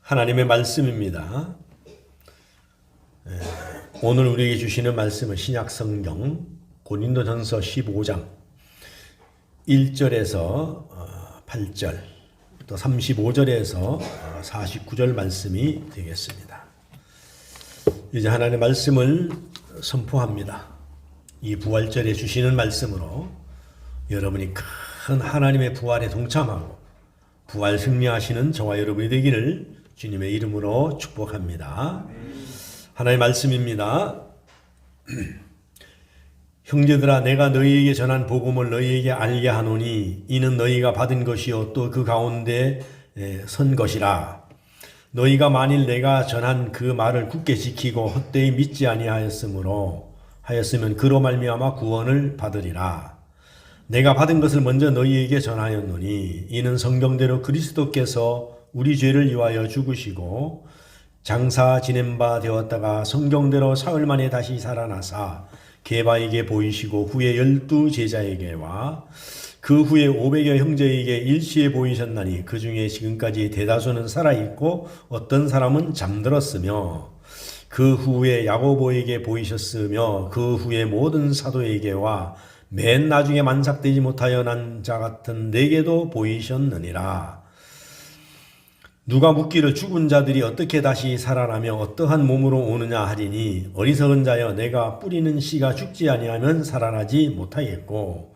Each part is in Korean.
하나님의 말씀입니다. 오늘 우리에게 주시는 말씀은 신약성경 고린도전서 15장 1절에서 8절 또 35절에서 49절 말씀이 되겠습니다. 이제 하나님의 말씀을 선포합니다. 이 부활절에 주시는 말씀으로 여러분이 큰 하나님의 부활에 동참하고 부활 승리하시는 저와 여러분이 되기를 주님의 이름으로 축복합니다. 하나님의 말씀입니다. 형제들아, 내가 너희에게 전한 복음을 너희에게 알게 하노니 이는 너희가 받은 것이요 또 그 가운데 선 것이라. 너희가 만일 내가 전한 그 말을 굳게 지키고 헛되이 믿지 아니하였으면 그로 말미암아 구원을 받으리라. 내가 받은 것을 먼저 너희에게 전하였노니 이는 성경대로 그리스도께서 우리 죄를 위하여 죽으시고 장사 지낸 바 되었다가 성경대로 사흘 만에 다시 살아나사 게바에게 보이시고 후에 12 제자에게와 그 후에 500여 형제에게 일시에 보이셨나니 그 중에 지금까지 대다수는 살아있고 어떤 사람은 잠들었으며 그 후에 야고보에게 보이셨으며 그 후에 모든 사도에게와 맨 나중에 만삭되지 못하여 난 자 같은 내게도 보이셨느니라. 누가 묻기를 죽은 자들이 어떻게 다시 살아나며 어떠한 몸으로 오느냐 하리니 어리석은 자여, 내가 뿌리는 씨가 죽지 아니하면 살아나지 못하겠고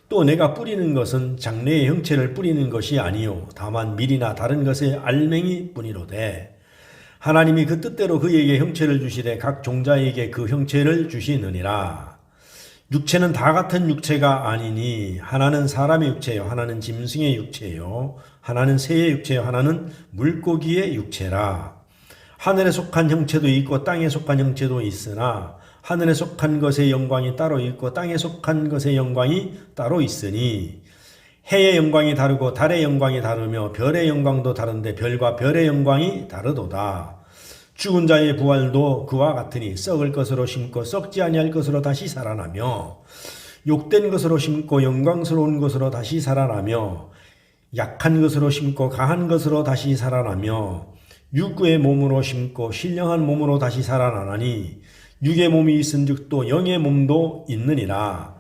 또 내가 뿌리는 것은 장래의 형체를 뿌리는 것이 아니요 다만 밀이나 다른 것의 알맹이 뿐이로되 하나님이 그 뜻대로 그에게 형체를 주시되 각 종자에게 그 형체를 주시느니라. 육체는 다 같은 육체가 아니니 하나는 사람의 육체요 하나는 짐승의 육체요 하나는 새의 육체요 하나는 물고기의 육체라. 하늘에 속한 형체도 있고 땅에 속한 형체도 있으나 하늘에 속한 것의 영광이 따로 있고 땅에 속한 것의 영광이 따로 있으니 해의 영광이 다르고 달의 영광이 다르며 별의 영광도 다른데 별과 별의 영광이 다르도다. 죽은 자의 부활도 그와 같으니 썩을 것으로 심고 썩지 아니할 것으로 다시 살아나며 욕된 것으로 심고 영광스러운 것으로 다시 살아나며 약한 것으로 심고 강한 것으로 다시 살아나며 육의 몸으로 심고 신령한 몸으로 다시 살아나나니 육의 몸이 있은즉 또 영의 몸도 있느니라.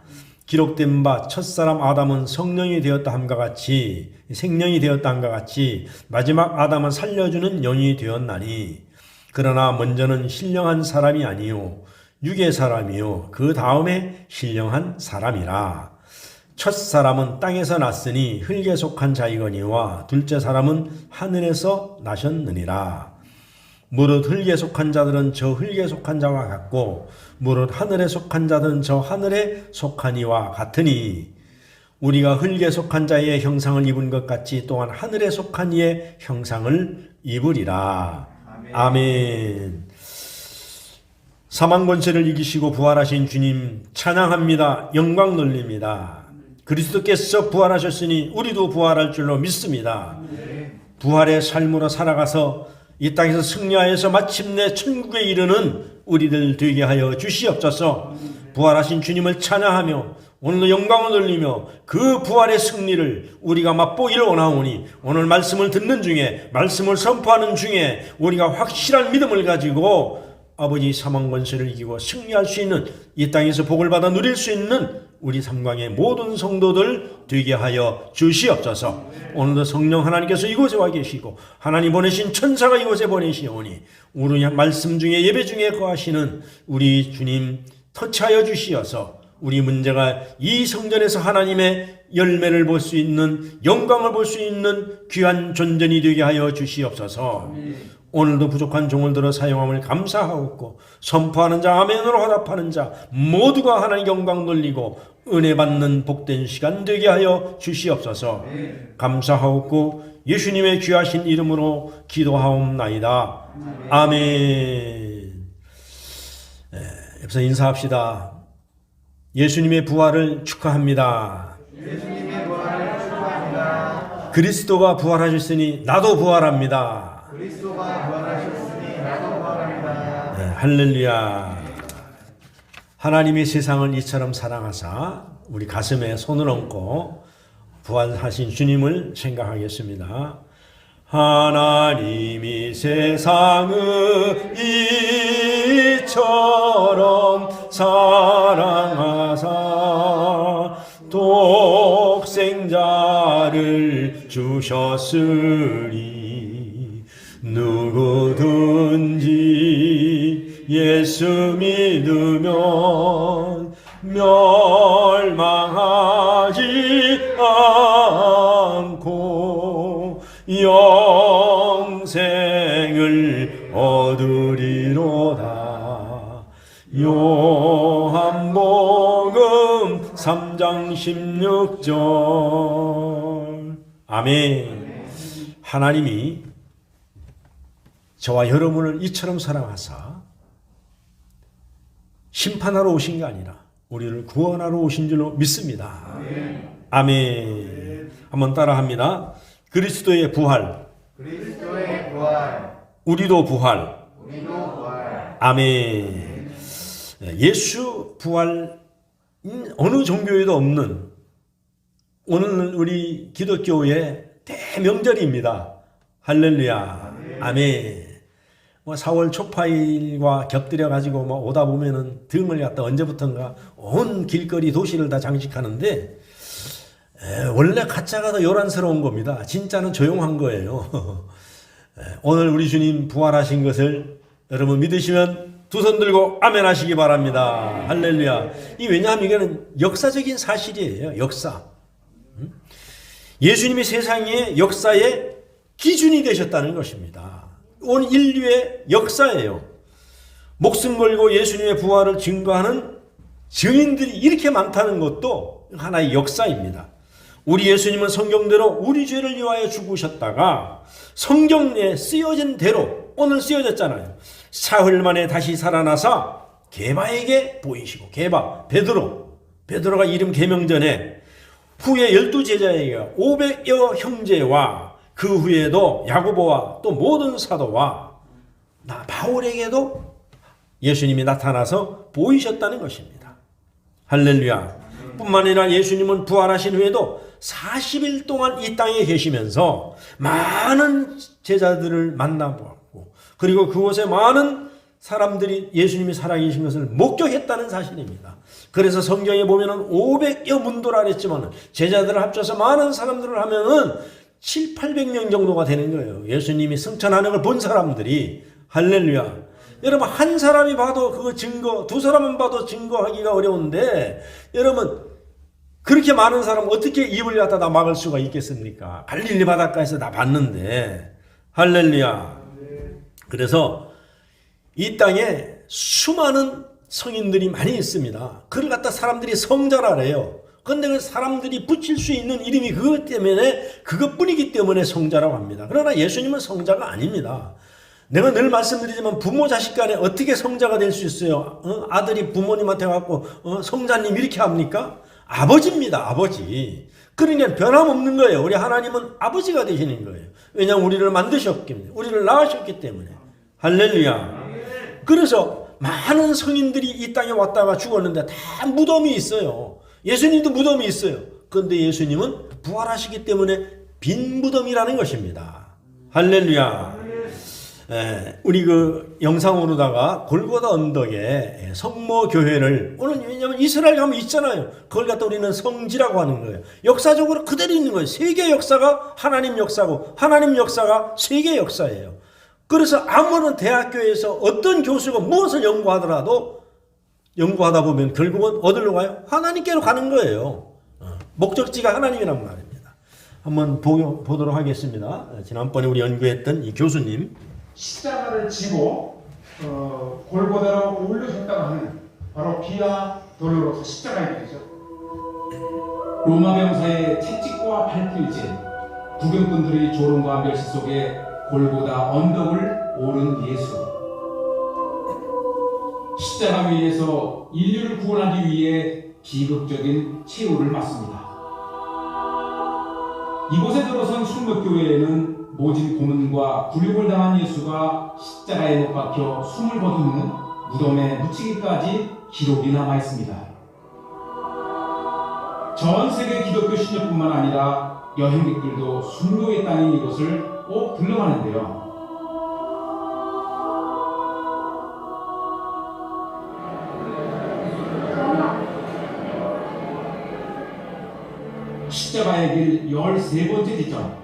기록된 바 첫사람 아담은 성령이 되었다 함과 같이 생령이 되었다 함과 같이 마지막 아담은 살려주는 영이 되었나니 그러나 먼저는 신령한 사람이 아니요 육의 사람이요 그 다음에 신령한 사람이라. 첫 사람은 땅에서 났으니 흙에 속한 자이거니와 둘째 사람은 하늘에서 나셨느니라. 무릇 흙에 속한 자들은 저 흙에 속한 자와 같고 무릇 하늘에 속한 자들은 저 하늘에 속한 이와 같으니 우리가 흙에 속한 자의 형상을 입은 것 같이 또한 하늘에 속한 이의 형상을 입으리라. 아멘. 사망 권세를 이기시고 부활하신 주님 찬양합니다. 영광 돌립니다. 그리스도께서 부활하셨으니 우리도 부활할 줄로 믿습니다. 부활의 삶으로 살아가서 이 땅에서 승리하여서 마침내 천국에 이르는 우리들 되게 하여 주시옵소서. 부활하신 주님을 찬양하며 오늘도 영광을 돌리며 그 부활의 승리를 우리가 맛보기를 원하오니 오늘 말씀을 듣는 중에 말씀을 선포하는 중에 우리가 확실한 믿음을 가지고 아버지 사망 권세를 이기고 승리할 수 있는 이 땅에서 복을 받아 누릴 수 있는 우리 삼강의 모든 성도들 되게 하여 주시옵소서. 오늘도 성령 하나님께서 이곳에 와 계시고 하나님 보내신 천사가 이곳에 보내시오니 우리 말씀 중에 예배 중에 거하시는 우리 주님 터치하여 주시어서 우리 문제가 이 성전에서 하나님의 열매를 볼 수 있는 영광을 볼 수 있는 귀한 존전이 되게 하여 주시옵소서. 오늘도 부족한 종을 들어 사용함을 감사하옵고 선포하는 자 아멘으로 화답하는 자 모두가 하나님 영광 돌리고 은혜 받는 복된 시간 되게 하여 주시옵소서. 감사하옵고 예수님의 귀하신 이름으로 기도하옵나이다. 아멘. 옆에서 인사합시다. 예수님의 부활을 축하합니다. 예수님의 부활을 축하합니다. 그리스도가 부활하셨으니 나도 부활합니다. 그리스도가 부활하셨으니 나도 부활합니다. 네, 할렐루야. 하나님이 세상을 이처럼 사랑하사 우리 가슴에 손을 얹고 부활하신 주님을 생각하겠습니다. 하나님이 세상을 이처럼 사랑하사 독생자를 주셨으니 누구든지 예수 믿으면 멸망하지 않고 영생을 얻으리로다. 요한복음 3장 16절. 아멘. 하나님이 저와 여러분을 이처럼 사랑하사 심판하러 오신 게 아니라 우리를 구원하러 오신 줄로 믿습니다. 아멘. 한번 따라합니다. 그리스도의 부활, 그리스도의 부활, 우리도 부활. 우리도 부활. 아멘. 예수 부활 어느 종교에도 없는 오늘 우리 기독교의 대명절입니다. 할렐루야. 아멘. 4월 초파일과 겹들여 가지고 오다 보면은 등을 갖다 언제부턴가 온 길거리 도시를 다 장식하는데 원래 가짜가 더 요란스러운 겁니다. 진짜는 조용한 거예요. 오늘 우리 주님 부활하신 것을 여러분 믿으시면 두 손 들고 아멘 하시기 바랍니다. 할렐루야. 왜냐하면 이거는 역사적인 사실이에요. 역사. 예수님이 세상의 역사의 기준이 되셨다는 것입니다. 온 인류의 역사예요. 목숨 걸고 예수님의 부활을 증거하는 증인들이 이렇게 많다는 것도 하나의 역사입니다. 우리 예수님은 성경대로 우리 죄를 위하여 죽으셨다가 성경에 쓰여진 대로 오늘 쓰여졌잖아요. 사흘 만에 다시 살아나사 게바에게 보이시고, 게바, 베드로가 이름 개명 전에 후에 12제자에게 500여 형제와 그 후에도 야고보와 또 모든 사도와 바울에게도 예수님이 나타나서 보이셨다는 것입니다. 할렐루야. 뿐만 아니라 예수님은 부활하신 후에도 40일 동안 이 땅에 계시면서 많은 제자들을 만나보았고, 그리고 그곳에 많은 사람들이 예수님이 살아계신 것을 목격했다는 사실입니다. 그래서 성경에 보면은 500여 문도라 그랬지만 제자들을 합쳐서 많은 사람들을 하면은 700~800명 정도가 되는 거예요. 예수님이 승천하는 걸 본 사람들이. 할렐루야. 여러분, 한 사람이 봐도 그거 증거, 두 사람만 봐도 증거하기가 어려운데, 여러분 그렇게 많은 사람 어떻게 입을 갖다 다 막을 수가 있겠습니까? 갈릴리 바닷가에서 다 봤는데. 할렐루야. 그래서 이 땅에 수많은 성인들이 많이 있습니다. 그걸 갖다 사람들이 성자라 그래요. 그런데 그 사람들이 붙일 수 있는 이름이 그것 때문에, 그것뿐이기 때문에 성자라고 합니다. 그러나 예수님은 성자가 아닙니다. 내가 늘 말씀드리지만 부모 자식 간에 어떻게 성자가 될 수 있어요? 아들이 부모님한테 갖고 성자님 이렇게 합니까? 아버지입니다. 아버지. 그러니까 변함없는 거예요. 우리 하나님은 아버지가 되시는 거예요. 왜냐하면 우리를 만드셨기 때문에, 우리를 낳으셨기 때문에. 할렐루야. 그래서 많은 성인들이 이 땅에 왔다가 죽었는데 다 무덤이 있어요. 예수님도 무덤이 있어요. 그런데 예수님은 부활하시기 때문에 빈 무덤이라는 것입니다. 할렐루야. 우리 그 영상으로다가 골고다 언덕에 성모교회를, 오늘 왜냐하면 이스라엘 가면 있잖아요. 그걸 갖다 우리는 성지라고 하는 거예요. 역사적으로 그대로 있는 거예요. 세계 역사가 하나님 역사고 하나님 역사가 세계 역사예요. 그래서 아무런 대학교에서 어떤 교수가 무엇을 연구하더라도 연구하다 보면 결국은 어디로 가요? 하나님께로 가는 거예요. 목적지가 하나님이란 말입니다. 한번 보도록 하겠습니다. 지난번에 우리 연구했던 이 교수님. 십자가를 지고 골고다로 올려졌다고 하는 바로 비아 돌로로서 십자가에 되죠. 로마 병사의 채찍과 발길질, 구경꾼들의 조롱과 멸시 속에 골고다 언덕을 오른 예수. 십자가 위에서 인류를 구원하기 위해 비극적인 최후를 맞습니다. 이곳에 들어선 순복교회에는 모진 고문과 굴욕을 당한 예수가 십자가에 못 박혀 숨을 거두는 무덤에 묻히기까지 기록이 남아 있습니다. 전 세계 기독교 신녀뿐만 아니라 여행객들도 순교의 땅인 이곳을 꼭 불러가는데요. 십자가의 길 13번째 지점,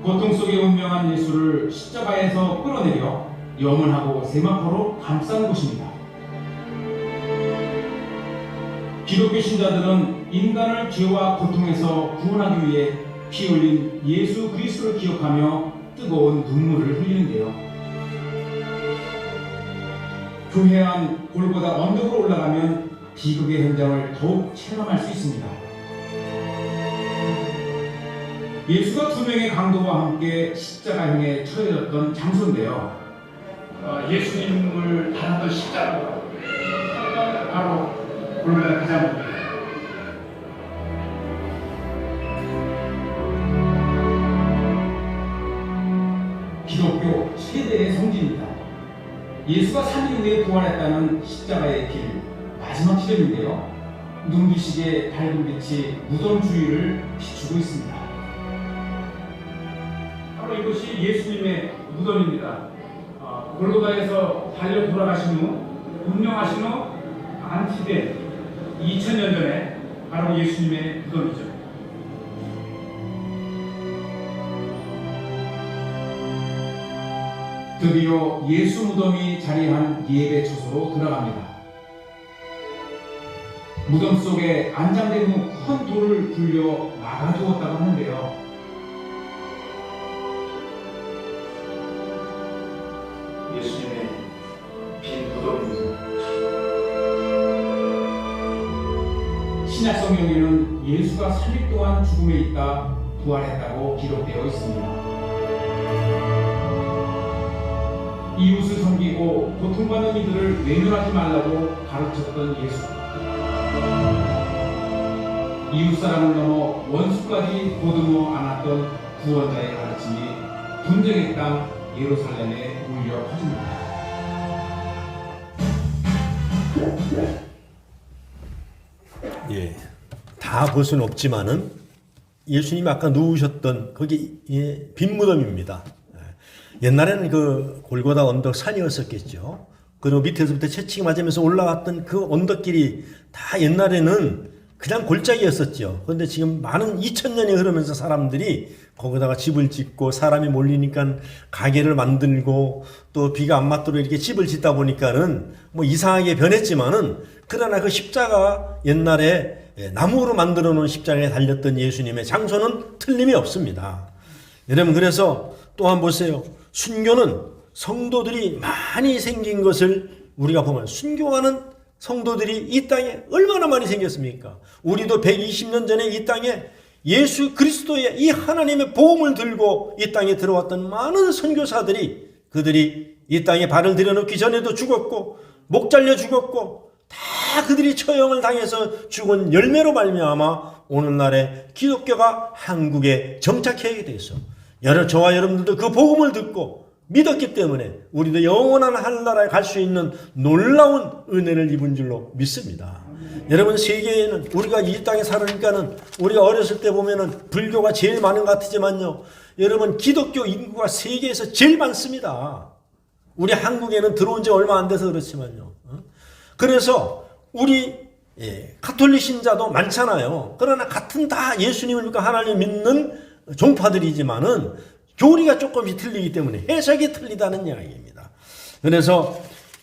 고통 속에 운명한 예수를 십자가에서 끌어내려 영원하고 세마포로 감싼 곳입니다. 기독교 신자들은 인간을 죄와 고통에서 구원하기 위해 피 흘린 예수 그리스도를 기억하며 뜨거운 눈물을 흘리는데요. 교회 안 골고다 언덕으로 올라가면 비극의 현장을 더욱 체험할 수 있습니다. 예수가 두 명의 강도와 함께 십자가형에 처해졌던 장소인데요. 예수님을 달았던 십자가 바로 골고다 가장입니다. 기독교 최대의 성지입니다. 예수가 3일 후에 부활했다는 십자가의 길 마지막 지점인데요. 눈부시게 밝은 빛이 무덤 주위를 비추고 있습니다. 바로 이것이 예수님의 무덤입니다. 골고다에서 달려 돌아가신 후 운명하신 후 안티된 2000년 전에 바로 예수님의 무덤이죠. 드디어 예수 무덤이 자리한 예배 처소로 들어갑니다. 무덤 속에 안장된 후 큰 돌을 굴려 막아두었다고 하는데요. 예수님의 빈 무덤입니다. 신약 성경에는 예수가 3일 동안 죽음에 있다 부활했다고 기록되어 있습니다. 이웃을 섬기고 고통받는 이들을 외면하지 말라고 가르쳤던 예수. 이웃사람을 넘어 원수까지 보듬어 안았던 구원자의 가르침이 분쟁의 땅 예루살렘에 울려 퍼집니다. 예, 다 볼 수는 없지만은 예수님이 아까 누우셨던 거기 빈 무덤입니다. 옛날에는 그 골고다 언덕 산이었었겠죠. 그리고 밑에서부터 채찍이 맞으면서 올라갔던 그 언덕길이 다 옛날에는 그냥 골짜기였었죠. 그런데 지금 많은 2000년이 흐르면서 사람들이 거기다가 집을 짓고 사람이 몰리니까 가게를 만들고 또 비가 안 맞도록 이렇게 집을 짓다 보니까는 뭐 이상하게 변했지만은 그러나 그 십자가 옛날에 나무로 만들어 놓은 십자가에 달렸던 예수님의 장소는 틀림이 없습니다. 여러분 그래서 또한 보세요. 순교는 성도들이 많이 생긴 것을 우리가 보면 순교하는 성도들이 이 땅에 얼마나 많이 생겼습니까? 우리도 120년 전에 이 땅에 예수 그리스도의 이 하나님의 보험을 들고 이 땅에 들어왔던 많은 선교사들이 그들이 이 땅에 발을 들여놓기 전에도 죽었고 목 잘려 죽었고 다 그들이 처형을 당해서 죽은 열매로 말미암아 오늘날에 기독교가 한국에 정착하게 됐어. 저와 여러분들도 그 복음을 듣고 믿었기 때문에 우리도 영원한 하늘나라에 갈 수 있는 놀라운 은혜를 입은 줄로 믿습니다. 여러분 세계에는 우리가 이 땅에 살으니까는 우리가 어렸을 때 보면은 불교가 제일 많은 것 같지만요. 여러분 기독교 인구가 세계에서 제일 많습니다. 우리 한국에는 들어온 지 얼마 안 돼서 그렇지만요. 그래서 우리 가톨릭 신자도 많잖아요. 그러나 같은 다 예수님을 믿고 하나님 믿는 종파들이지만은 교리가 조금씩 틀리기 때문에 해석이 틀리다는 이야기입니다. 그래서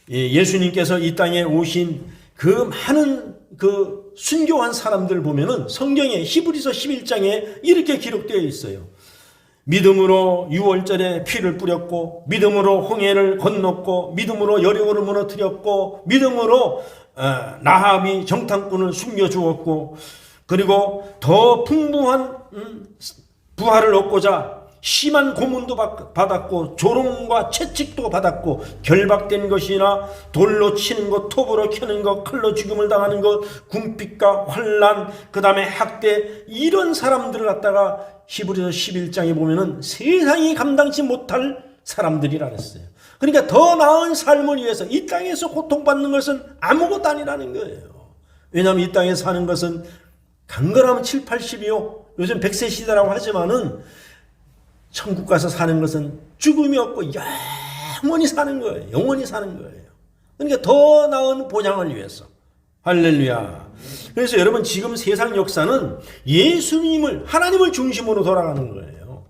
예수님께서 이 땅에 오신 그 많은 그 순교한 사람들 보면은 성경에 히브리서 11장에 이렇게 기록되어 있어요. 믿음으로 유월절에 피를 뿌렸고 믿음으로 홍해를 건넜고 믿음으로 여리고를 무너뜨렸고 믿음으로 라합이 정탐꾼을 숨겨주었고 그리고 더 풍부한 부활을 얻고자 심한 고문도 받았고 조롱과 채찍도 받았고 결박된 것이나 돌로 치는 것, 톱으로 켜는 것, 칼로 죽임을 당하는 것, 궁핍과 환난, 그 다음에 학대 이런 사람들을 갖다가 히브리서 11장에 보면은 세상이 감당치 못할 사람들이라 그랬어요. 그러니까 더 나은 삶을 위해서 이 땅에서 고통받는 것은 아무것도 아니라는 거예요. 왜냐하면 이 땅에 사는 것은 강건하면 7, 80이요. 요즘 100세 시대라고 하지만은 천국 가서 사는 것은 죽음이 없고 영원히 사는 거예요. 영원히 사는 거예요. 그러니까 더 나은 보장을 위해서. 할렐루야. 그래서 여러분 지금 세상 역사는 예수님을 하나님을 중심으로 돌아가는 거예요.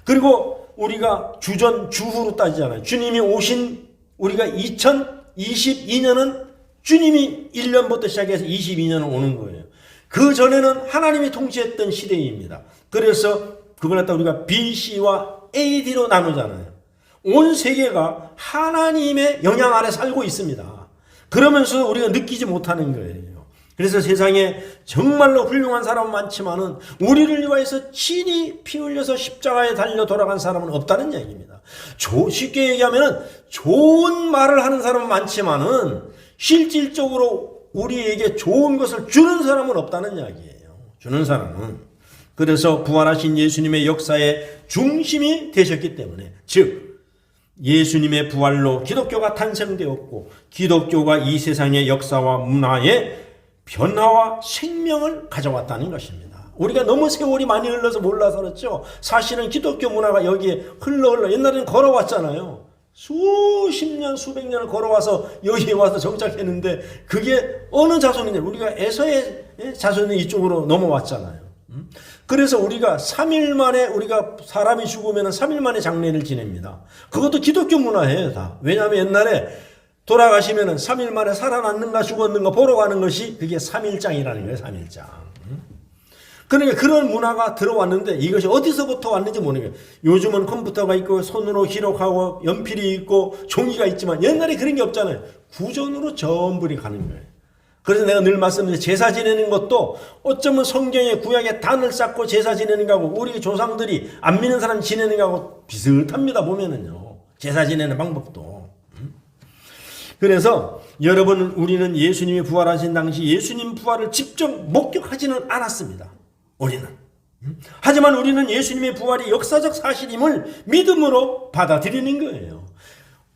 그리고 우리가 주전 주후로 따지잖아요. 주님이 오신 우리가 2022년은 주님이 1년부터 시작해서 22년을 오는 거예요. 그 전에는 하나님이 통치했던 시대입니다. 그래서 그걸 갖다 우리가 BC와 AD로 나누잖아요. 온 세계가 하나님의 영향 아래 살고 있습니다. 그러면서 우리가 느끼지 못하는 거예요. 그래서 세상에 정말로 훌륭한 사람은 많지만은 우리를 위하여서 친히 피 흘려서 십자가에 달려 돌아간 사람은 없다는 얘기입니다. 쉽게 얘기하면은 좋은 말을 하는 사람은 많지만은 실질적으로 우리에게 좋은 것을 주는 사람은 없다는 이야기예요. 주는 사람은. 그래서 부활하신 예수님의 역사의 중심이 되셨기 때문에, 즉 예수님의 부활로 기독교가 탄생되었고 기독교가 이 세상의 역사와 문화에 변화와 생명을 가져왔다는 것입니다. 우리가 너무 세월이 많이 흘러서 몰라서 그렇죠. 사실은 기독교 문화가 여기에 흘러 옛날에는 걸어왔잖아요. 수십 년 수백 년을 걸어와서 여기에 와서 정착했는데 그게 어느 자손이냐, 우리가 에서의 자손이 이쪽으로 넘어왔잖아요. 그래서 우리가 3일 만에 우리가 사람이 죽으면 3일 만에 장례를 지냅니다. 그것도 기독교 문화예요, 다. 왜냐하면 옛날에 돌아가시면 3일 만에 살아났는가 죽었는가 보러 가는 것이 그게 3일장이라는 거예요, 3일장. 그러니까 그런 문화가 들어왔는데 이것이 어디서부터 왔는지 모르는 거예요. 요즘은 컴퓨터가 있고 손으로 기록하고 연필이 있고 종이가 있지만 옛날에 그런 게 없잖아요. 구전으로 전부 가는 거예요. 그래서 내가 늘 말씀드린 제사 지내는 것도 어쩌면 성경의 구약의 단을 쌓고 제사 지내는 거하고 우리 조상들이 안 믿는 사람 지내는 거하고 비슷합니다. 보면은요. 제사 지내는 방법도. 그래서 여러분, 우리는 예수님이 부활하신 당시 예수님 부활을 직접 목격하지는 않았습니다. 우리는. 하지만 우리는 예수님의 부활이 역사적 사실임을 믿음으로 받아들이는 거예요.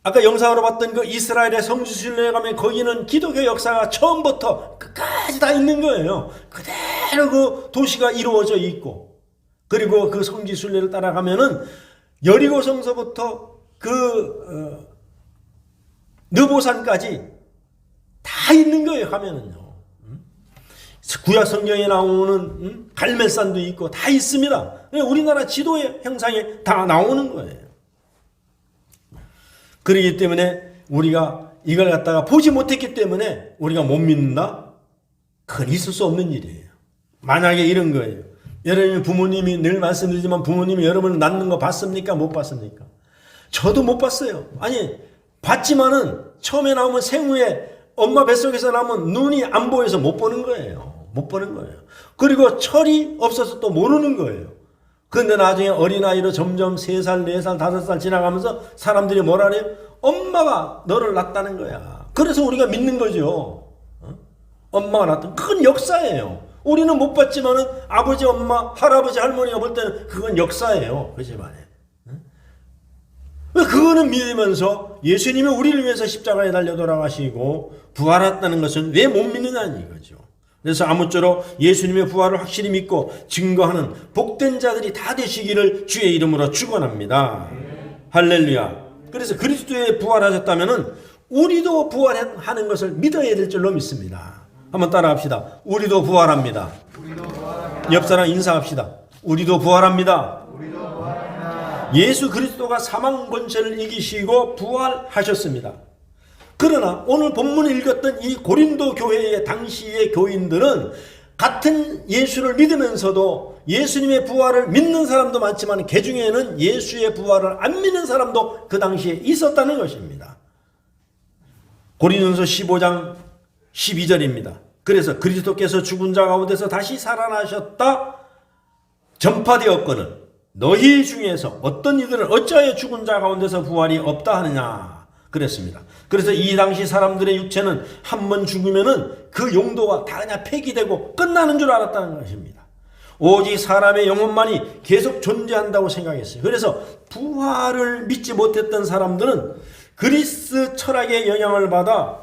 아까 영상으로 봤던 그 이스라엘의 성지순례에 가면 거기는 기독교 역사가 처음부터 끝까지 다 있는 거예요. 그대로 그 도시가 이루어져 있고, 그리고 그 성지순례를 따라가면은 여리고 성서부터 그 느보산까지 다 있는 거예요. 가면은요. 구약 성경에 나오는 갈멜산도 있고 다 있습니다. 우리나라 지도의 형상에 다 나오는 거예요. 그렇기 때문에 우리가 이걸 갖다가 보지 못했기 때문에 우리가 못 믿는다? 그건 있을 수 없는 일이에요. 만약에 이런 거예요. 여러분 부모님이, 늘 말씀드리지만 부모님이 여러분을 낳는 거 봤습니까? 못 봤습니까? 저도 못 봤어요. 아니, 봤지만은 처음에 나오면 생후에 엄마 뱃속에서 나오면 눈이 안 보여서 못 보는 거예요. 못 보는 거예요. 그리고 철이 없어서 또 모르는 거예요. 그런데 나중에 어린아이로 점점 3살, 4살, 5살 지나가면서 사람들이 뭐라 그래요? 엄마가 너를 낳았다는 거야. 그래서 우리가 믿는 거죠. 엄마가 낳았다. 그건 역사예요. 우리는 못 봤지만은 아버지, 엄마, 할아버지, 할머니가 볼 때는 그건 역사예요. 그 집안에. 그거는 믿으면서 예수님이 우리를 위해서 십자가에 달려 돌아가시고 부활했다는 것은 왜 못 믿느냐는 이거죠. 그래서 아무쪼록 예수님의 부활을 확실히 믿고 증거하는 복된 자들이 다 되시기를 주의 이름으로 축원합니다. 할렐루야. 그래서 그리스도의 부활하셨다면은 우리도 부활하는 것을 믿어야 될 줄로 믿습니다. 한번 따라합시다. 우리도 부활합니다. 옆 사람 인사합시다. 우리도 부활합니다. 예수 그리스도가 사망 권세를 이기시고 부활하셨습니다. 그러나 오늘 본문을 읽었던 이 고린도 교회의 당시의 교인들은 같은 예수를 믿으면서도 예수님의 부활을 믿는 사람도 많지만 그 중에는 예수의 부활을 안 믿는 사람도 그 당시에 있었다는 것입니다. 고린도서 15장 12절입니다. 그래서 그리스도께서 죽은 자 가운데서 다시 살아나셨다 전파되었거늘 너희 중에서 어떤 이들은 어찌하여 죽은 자 가운데서 부활이 없다 하느냐 그랬습니다. 그래서 이 당시 사람들의 육체는 한 번 죽으면은 그 용도가 다 그냥 폐기되고 끝나는 줄 알았다는 것입니다. 오직 사람의 영혼만이 계속 존재한다고 생각했어요. 그래서 부활을 믿지 못했던 사람들은 그리스 철학의 영향을 받아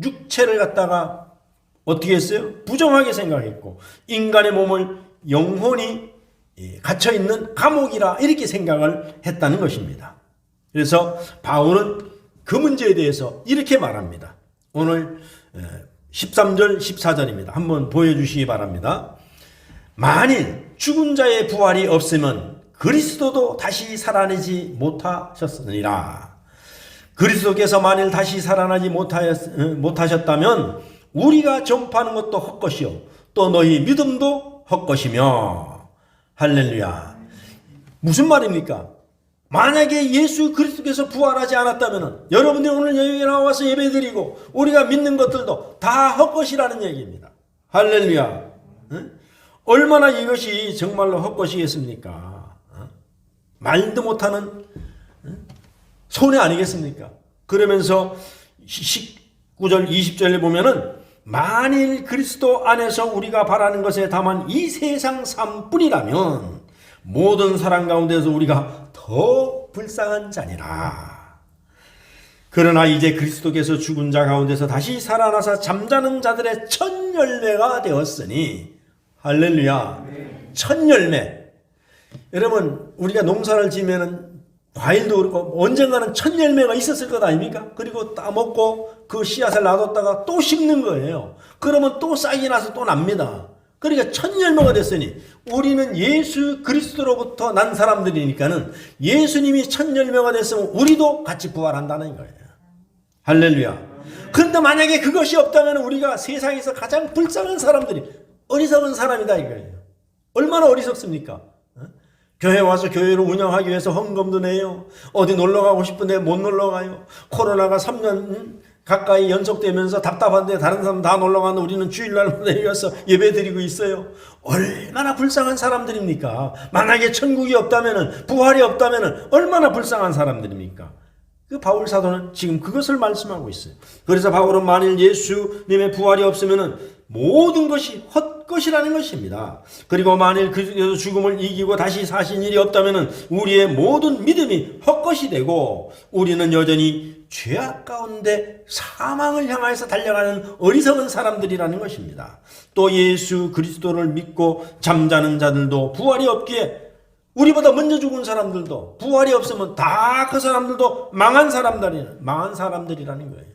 육체를 갖다가 어떻게 했어요? 부정하게 생각했고 인간의 몸을 영혼이 갇혀 있는 감옥이라 이렇게 생각을 했다는 것입니다. 그래서 바울은 그 문제에 대해서 이렇게 말합니다. 오늘 13절 14절입니다. 한번 보여주시기 바랍니다. 만일 죽은 자의 부활이 없으면 그리스도도 다시 살아나지 못하셨으니라. 그리스도께서 만일 다시 살아나지 못하셨다면 우리가 전파하는 것도 헛것이요 또 너희 믿음도 헛것이며. 할렐루야. 무슨 말입니까? 만약에 예수 그리스도께서 부활하지 않았다면 여러분들이 오늘 여기 나와서 예배드리고 우리가 믿는 것들도 다 헛것이라는 얘기입니다. 할렐루야. 얼마나 이것이 정말로 헛것이겠습니까? 말도 못하는 손해 아니겠습니까? 그러면서 19절 20절에 보면은 만일 그리스도 안에서 우리가 바라는 것에 다만 이 세상 삶뿐이라면 모든 사람 가운데서 우리가 더 불쌍한 자니라. 그러나 이제 그리스도께서 죽은 자 가운데서 다시 살아나서 잠자는 자들의 첫 열매가 되었으니. 할렐루야. 첫 열매. 여러분 우리가 농사를 지면은 과일도 그렇고 언젠가는 첫 열매가 있었을 것 아닙니까? 그리고 따먹고 그 씨앗을 놔뒀다가 또 심는 거예요. 그러면 또 싹이 나서 또 납니다. 그러니까 첫 열매가 됐으니 우리는 예수 그리스도로부터 난 사람들이니까는 예수님이 첫 열매가 됐으면 우리도 같이 부활한다는 거예요. 할렐루야. 그런데 만약에 그것이 없다면 우리가 세상에서 가장 불쌍한 사람들이 어리석은 사람이다 이거예요. 얼마나 어리석습니까? 교회 와서 교회를 운영하기 위해서 헌금도 내요. 어디 놀러 가고 싶은데 못 놀러 가요. 코로나가 3년 가까이 연속되면서 답답한데 다른 사람 다 놀러 가는데 우리는 주일날마다 내려서 예배 드리고 있어요. 얼마나 불쌍한 사람들입니까? 만약에 천국이 없다면, 부활이 없다면 얼마나 불쌍한 사람들입니까? 그 바울 사도는 지금 그것을 말씀하고 있어요. 그래서 바울은 만일 예수님의 부활이 없으면 모든 것이 헛것이라는 것입니다. 그리고 만일 그리스도께서 죽음을 이기고 다시 사신 일이 없다면 우리의 모든 믿음이 헛것이 되고 우리는 여전히 죄악 가운데 사망을 향해서 달려가는 어리석은 사람들이라는 것입니다. 또 예수 그리스도를 믿고 잠자는 자들도 부활이 없기에 우리보다 먼저 죽은 사람들도 부활이 없으면 다 그 사람들도 망한 사람들이라는 거예요.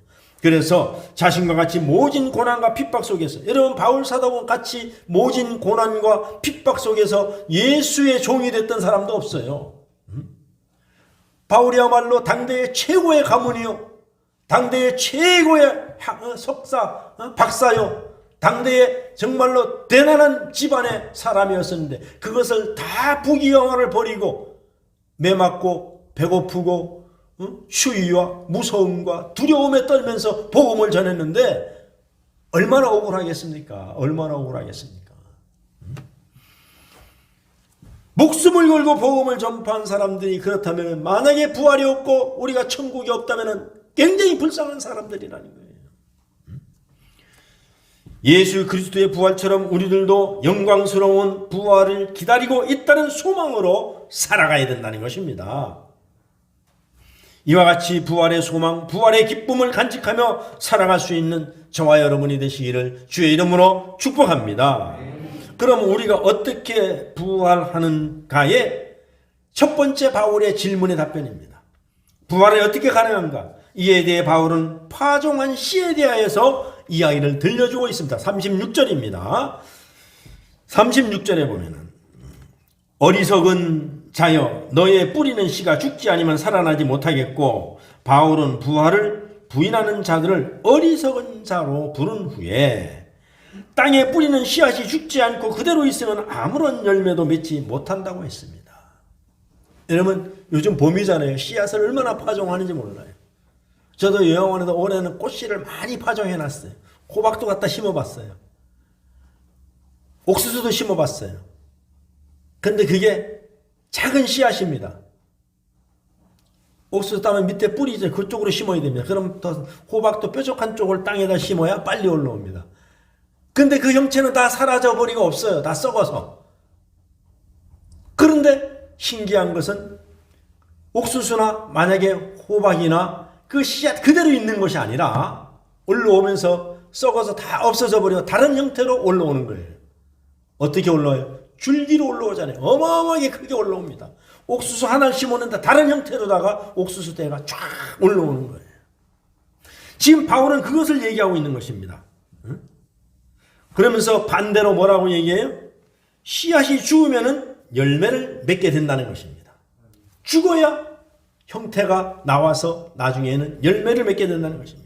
그래서 자신과 같이 모진 고난과 핍박 속에서 여러분 바울 사도와 같이 모진 고난과 핍박 속에서 예수의 종이 됐던 사람도 없어요. 바울이야말로 당대의 최고의 가문이요 당대의 최고의 석사 박사요 당대의 정말로 대단한 집안의 사람이었었는데 그것을 다 부귀영화를 버리고 매맞고 배고프고 추위와 무서움과 두려움에 떨면서 복음을 전했는데 얼마나 억울하겠습니까? 얼마나 억울하겠습니까? 목숨을 걸고 복음을 전파한 사람들이 그렇다면 만약에 부활이 없고 우리가 천국이 없다면 굉장히 불쌍한 사람들이라는 거예요. 예수 그리스도의 부활처럼 우리들도 영광스러운 부활을 기다리고 있다는 소망으로 살아가야 된다는 것입니다. 이와 같이 부활의 소망, 부활의 기쁨을 간직하며 살아갈 수 있는 저와 여러분이 되시기를 주의 이름으로 축복합니다. 그럼 우리가 어떻게 부활하는가의 첫 번째 바울의 질문의 답변입니다. 부활이 어떻게 가능한가? 이에 대해 바울은 파종한 씨에 대하여서 이야기를 들려주고 있습니다. 36절입니다. 36절에 보면은 어리석은 자여 너의 뿌리는 씨가 죽지 아니면 살아나지 못하겠고 바울은 부활을 부인하는 자들을 어리석은 자로 부른 후에 땅에 뿌리는 씨앗이 죽지 않고 그대로 있으면 아무런 열매도 맺지 못한다고 했습니다. 여러분 요즘 봄이잖아요. 씨앗을 얼마나 파종하는지 몰라요. 저도 요양원에서 올해는 꽃씨를 많이 파종해놨어요. 호박도 갖다 심어봤어요. 옥수수도 심어봤어요. 근데 그게 작은 씨앗입니다. 옥수수 따면 밑에 뿌리 이제 그쪽으로 심어야 됩니다. 그럼 더 호박도 뾰족한 쪽을 땅에다 심어야 빨리 올라옵니다. 근데 그 형체는 다 사라져버리고 없어요. 다 썩어서. 그런데 신기한 것은 옥수수나 만약에 호박이나 그 씨앗 그대로 있는 것이 아니라 올라오면서 썩어서 다 없어져 버리고 다른 형태로 올라오는 거예요. 어떻게 올라와요? 줄기로 올라오잖아요. 어마어마하게 크게 올라옵니다. 옥수수 하나를 심었는데 다른 형태로다가 옥수수 대가 쫙 올라오는 거예요. 지금 바울은 그것을 얘기하고 있는 것입니다. 그러면서 반대로 뭐라고 얘기해요? 씨앗이 죽으면은 열매를 맺게 된다는 것입니다. 죽어야 형태가 나와서 나중에는 열매를 맺게 된다는 것입니다.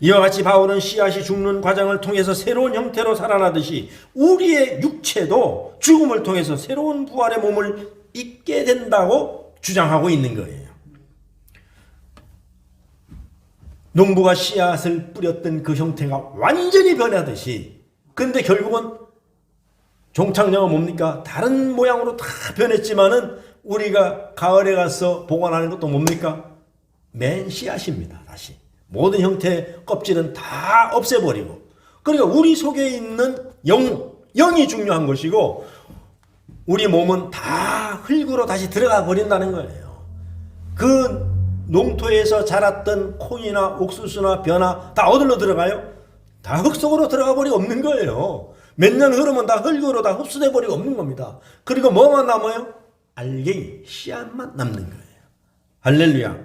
이와 같이 바울은 씨앗이 죽는 과정을 통해서 새로운 형태로 살아나듯이 우리의 육체도 죽음을 통해서 새로운 부활의 몸을 잊게 된다고 주장하고 있는 거예요. 농부가 씨앗을 뿌렸던 그 형태가 완전히 변하듯이, 근데 결국은 종착역은 뭡니까? 다른 모양으로 다 변했지만은 우리가 가을에 가서 보관하는 것도 뭡니까? 맨 씨앗입니다. 다시 모든 형태의 껍질은 다 없애버리고, 그러니까 우리 속에 있는 영이 중요한 것이고 우리 몸은 다 흙으로 다시 들어가 버린다는 거예요. 그 농토에서 자랐던 콩이나 옥수수나 벼나 다 어디로 들어가요? 다 흙 속으로 들어가 버리고 없는 거예요. 몇 년 흐르면 다 흙으로 다 흡수돼 버리고 없는 겁니다. 그리고 뭐만 남아요? 알갱이, 씨앗만 남는 거예요. 할렐루야.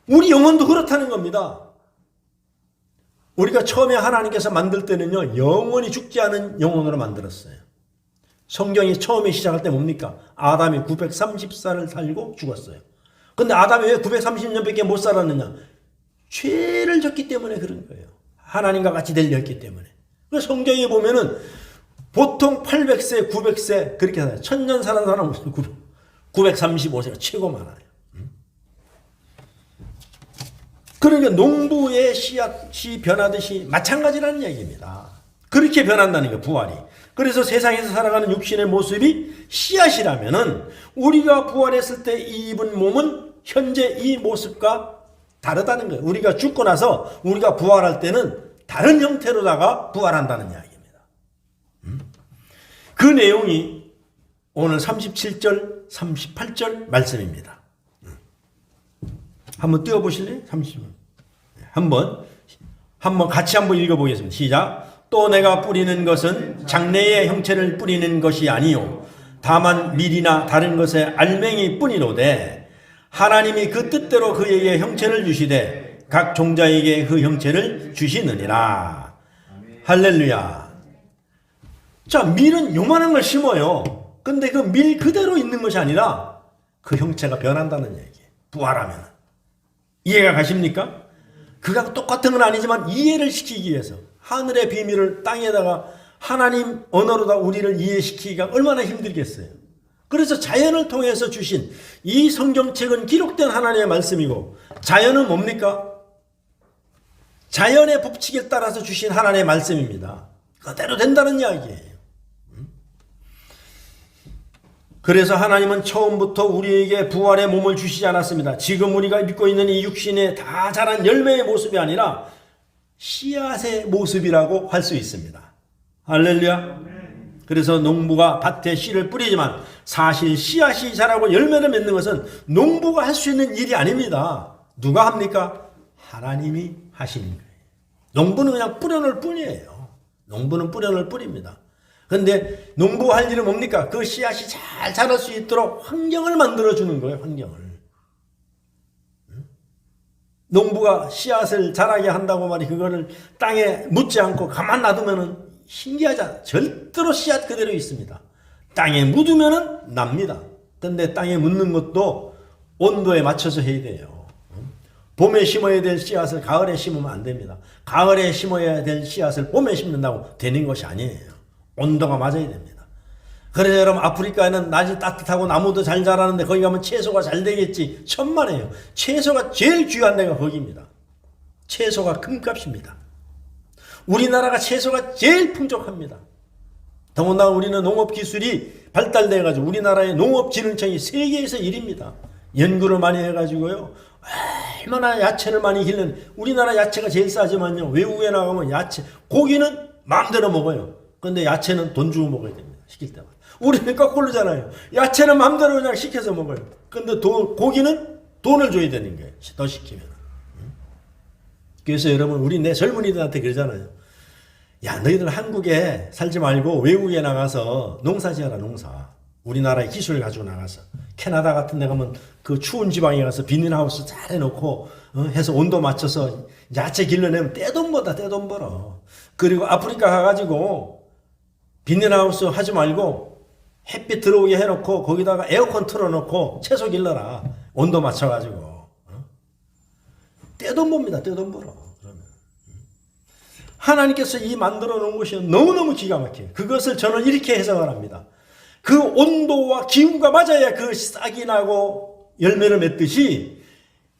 우리 영혼도 그렇다는 겁니다. 우리가 처음에 하나님께서 만들 때는요, 영원히 죽지 않은 영혼으로 만들었어요. 성경이 처음에 시작할 때 뭡니까? 아담이 930살을 살고 죽었어요. 근데 아담이 왜 930년밖에 못 살았느냐? 죄를 졌기 때문에 그런 거예요. 하나님과 같이 되려했기 때문에. 그래서 성경에 보면은 보통 800세, 900세 그렇게 살아요. 1000년 사는 사람은 935세가 최고 많아요. 그러니까 농부의 씨앗이 변하듯이 마찬가지라는 얘기입니다. 그렇게 변한다는 거예요, 부활이. 그래서 세상에서 살아가는 육신의 모습이 씨앗이라면은 우리가 부활했을 때 입은 몸은 현재 이 모습과 다르다는 거예요. 우리가 죽고 나서 우리가 부활할 때는 다른 형태로다가 부활한다는 이야기입니다. 그 내용이 오늘 37절, 38절 말씀입니다. 한번 띄워보실래요? 30분. 한번 같이 한번 읽어보겠습니다. 시작. 또 내가 뿌리는 것은 장래의 형체를 뿌리는 것이 아니요 다만 밀이나 다른 것의 알맹이 뿐이로되 하나님이 그 뜻대로 그에게 형체를 주시되 각 종자에게 그 형체를 주시느니라. 할렐루야. 자, 밀은 요만한 걸 심어요. 근데 그 밀 그대로 있는 것이 아니라 그 형체가 변한다는 얘기예요. 부활하면. 이해가 가십니까? 그가 똑같은 건 아니지만 이해를 시키기 위해서 하늘의 비밀을 땅에다가 하나님 언어로다 우리를 이해시키기가 얼마나 힘들겠어요. 그래서 자연을 통해서 주신 이 성경책은 기록된 하나님의 말씀이고 자연은 뭡니까? 자연의 법칙에 따라서 주신 하나님의 말씀입니다. 그대로 된다는 이야기예요. 그래서 하나님은 처음부터 우리에게 부활의 몸을 주시지 않았습니다. 지금 우리가 믿고 있는 이 육신에 다 자란 열매의 모습이 아니라 씨앗의 모습이라고 할 수 있습니다. 할렐루야. 그래서 농부가 밭에 씨를 뿌리지만 사실 씨앗이 자라고 열매를 맺는 것은 농부가 할 수 있는 일이 아닙니다. 누가 합니까? 하나님이 하시는 거예요. 농부는 그냥 뿌려놓을 뿐이에요. 농부는 뿌려놓을 뿐입니다. 그런데 농부가 할 일은 뭡니까? 그 씨앗이 잘 자랄 수 있도록 환경을 만들어주는 거예요. 환경을. 농부가 씨앗을 자라게 한다고 말이 그거를 땅에 묻지 않고 가만 놔두면은 신기하잖아. 절대로 씨앗 그대로 있습니다. 땅에 묻으면은 납니다. 근데 땅에 묻는 것도 온도에 맞춰서 해야 돼요. 봄에 심어야 될 씨앗을 가을에 심으면 안 됩니다. 가을에 심어야 될 씨앗을 봄에 심는다고 되는 것이 아니에요. 온도가 맞아야 됩니다. 그래서 여러분 아프리카에는 낮이 따뜻하고 나무도 잘 자라는데 거기 가면 채소가 잘 되겠지. 천만에요. 채소가 제일 귀한 데가 거기입니다. 채소가 금값입니다. 우리나라가 채소가 제일 풍족합니다. 더군다나 우리는 농업기술이 발달돼가지고 우리나라의 농업진흥청이 세계에서 1위입니다. 연구를 많이 해가지고요. 얼마나 야채를 많이 기르는 우리나라 야채가 제일 싸지만요. 외국에 나가면 야채, 고기는 마음대로 먹어요. 근데 야채는 돈 주고 먹어야 됩니다. 시킬 때마다. 우리는 거꾸로잖아요. 야채는 마음대로 그냥 시켜서 먹어요. 근데 고기는 돈을 줘야 되는 거예요. 더 시키면. 그래서 여러분 우리 내 젊은이들한테 그러잖아요. 야, 너희들 한국에 살지 말고 외국에 나가서 농사 지어라, 농사. 우리나라의 기술을 가지고 나가서. 캐나다 같은 데 가면 그 추운 지방에 가서 비닐하우스 잘 해놓고 해서 온도 맞춰서 야채 길러내면 떼돈보다 떼돈 벌어. 그리고 아프리카 가가지고 비닐하우스 하지 말고 햇빛 들어오게 해놓고 거기다가 에어컨 틀어놓고 채소 길러라. 온도 맞춰가지고. 떼돈 법니다. 떼돈 벌어. 그러면. 하나님께서 이 만들어 놓은 것이 너무너무 기가 막혀요. 그것을 저는 이렇게 해석을 합니다. 그 온도와 기후가 맞아야 그 싹이 나고 열매를 맺듯이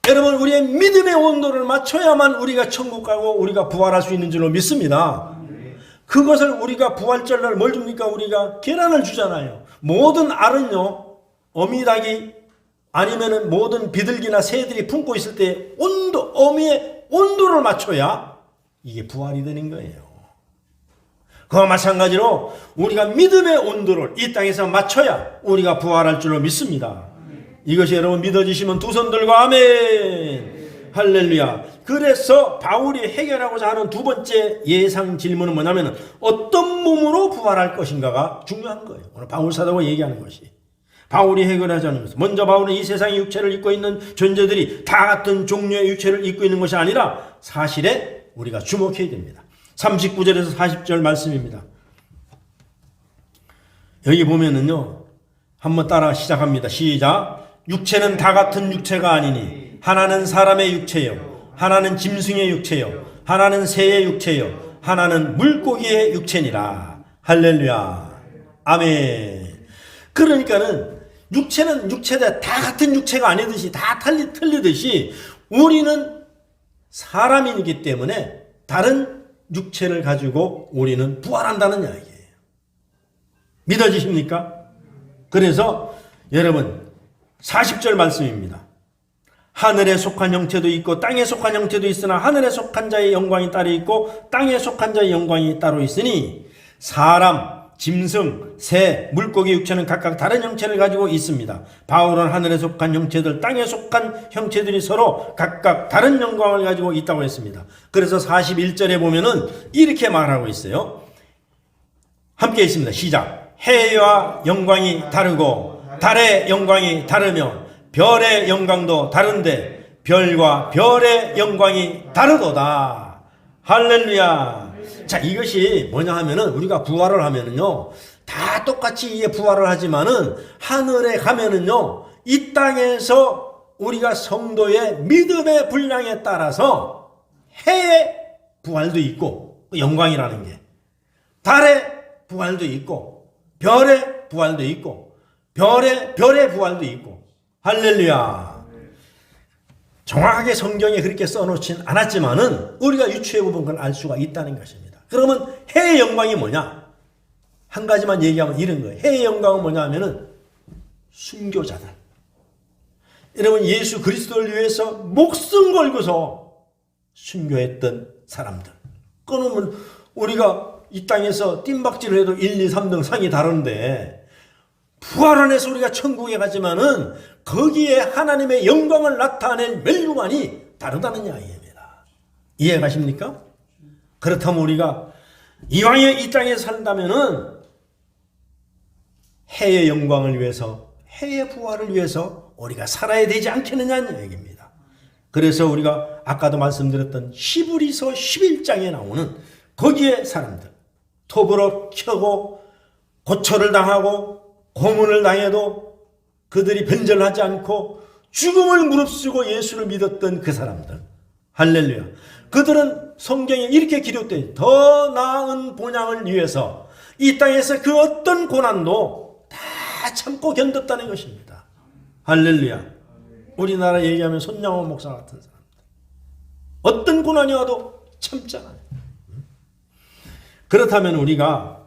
여러분 우리의 믿음의 온도를 맞춰야만 우리가 천국 가고 우리가 부활할 수 있는 줄로 믿습니다. 그것을 우리가 부활절날 뭘 줍니까? 우리가 계란을 주잖아요. 모든 알은요, 어미닭이 아니면은 모든 비둘기나 새들이 품고 있을 때 어미의 온도를 맞춰야 이게 부활이 되는 거예요. 그와 마찬가지로 우리가 믿음의 온도를 이 땅에서 맞춰야 우리가 부활할 줄로 믿습니다. 이것이 여러분 믿어지시면 두 손 들고 아멘. 할렐루야. 그래서 바울이 해결하고자 하는 두 번째 예상 질문은 뭐냐면 어떤 몸으로 부활할 것인가가 중요한 거예요. 오늘 바울 사도가 얘기하는 것이. 바울이 해결하자는 것은 먼저 바울은 이 세상의 육체를 입고 있는 존재들이 다 같은 종류의 육체를 입고 있는 것이 아니라 사실에 우리가 주목해야 됩니다. 39절에서 40절 말씀입니다. 여기 보면은요, 한번 따라 시작합니다. 시작. 육체는 다 같은 육체가 아니니 하나는 사람의 육체요, 하나는 짐승의 육체요, 하나는 새의 육체요, 하나는 물고기의 육체니라. 할렐루야. 아멘. 그러니까는 육체는 육체다 다 같은 육체가 아니듯이 다 틀리듯이 우리는 사람이기 때문에 다른 육체를 가지고 우리는 부활한다는 이야기예요. 믿어지십니까? 그래서 여러분 40절 말씀입니다. 하늘에 속한 형체도 있고 땅에 속한 형체도 있으나 하늘에 속한 자의 영광이 따로 있고 땅에 속한 자의 영광이 따로 있으니 사람, 짐승, 새, 물고기 육체는 각각 다른 형체를 가지고 있습니다. 바울은 하늘에 속한 형체들, 땅에 속한 형체들이 서로 각각 다른 영광을 가지고 있다고 했습니다. 그래서 41절에 보면은 이렇게 말하고 있어요. 함께 있습니다. 시작. 해와 영광이 다르고 달의 영광이 다르며 별의 영광도 다른데 별과 별의 영광이 다르도다. 할렐루야. 자, 이것이 뭐냐 하면은 우리가 부활을 하면은요, 다 똑같이 이게 부활을 하지만은 하늘에 가면은요, 이 땅에서 우리가 성도의 믿음의 분량에 따라서 해의 부활도 있고, 영광이라는 게, 달의 부활도 있고, 별의 부활도 있고, 별의 부활도 있고, 할렐루야. 정확하게 성경에 그렇게 써놓진 않았지만은 우리가 유추해 보면 그걸 알 수가 있다는 것입니다. 그러면 해의 영광이 뭐냐? 한 가지만 얘기하면 이런 거예요. 해의 영광은 뭐냐 하면은 순교자들. 여러분 예수 그리스도를 위해서 목숨 걸고서 순교했던 사람들. 그러면 우리가 이 땅에서 뜀박질을 해도 1, 2, 3등 상이 다른데 부활을 해서 우리가 천국에 가지만은 거기에 하나님의 영광을 나타낸 멸류관이 다르다는 이야기입니다. 이해 가십니까? 그렇다면 우리가 이왕에 이 땅에 산다면은 해의 영광을 위해서, 해의 부활을 위해서 우리가 살아야 되지 않겠느냐는 얘기입니다. 그래서 우리가 아까도 말씀드렸던 히브리서 11장에 나오는 거기에 사람들, 톱으로 켜고 고초를 당하고 고문을 당해도 그들이 변절하지 않고 죽음을 무릅쓰고 예수를 믿었던 그 사람들. 할렐루야. 그들은 성경에 이렇게 기록되어 더 나은 본향을 위해서 이 땅에서 그 어떤 고난도 다 참고 견뎠다는 것입니다. 할렐루야. 우리나라 얘기하면 손양원 목사 같은 사람들. 어떤 고난이 와도 참잖아요. 그렇다면 우리가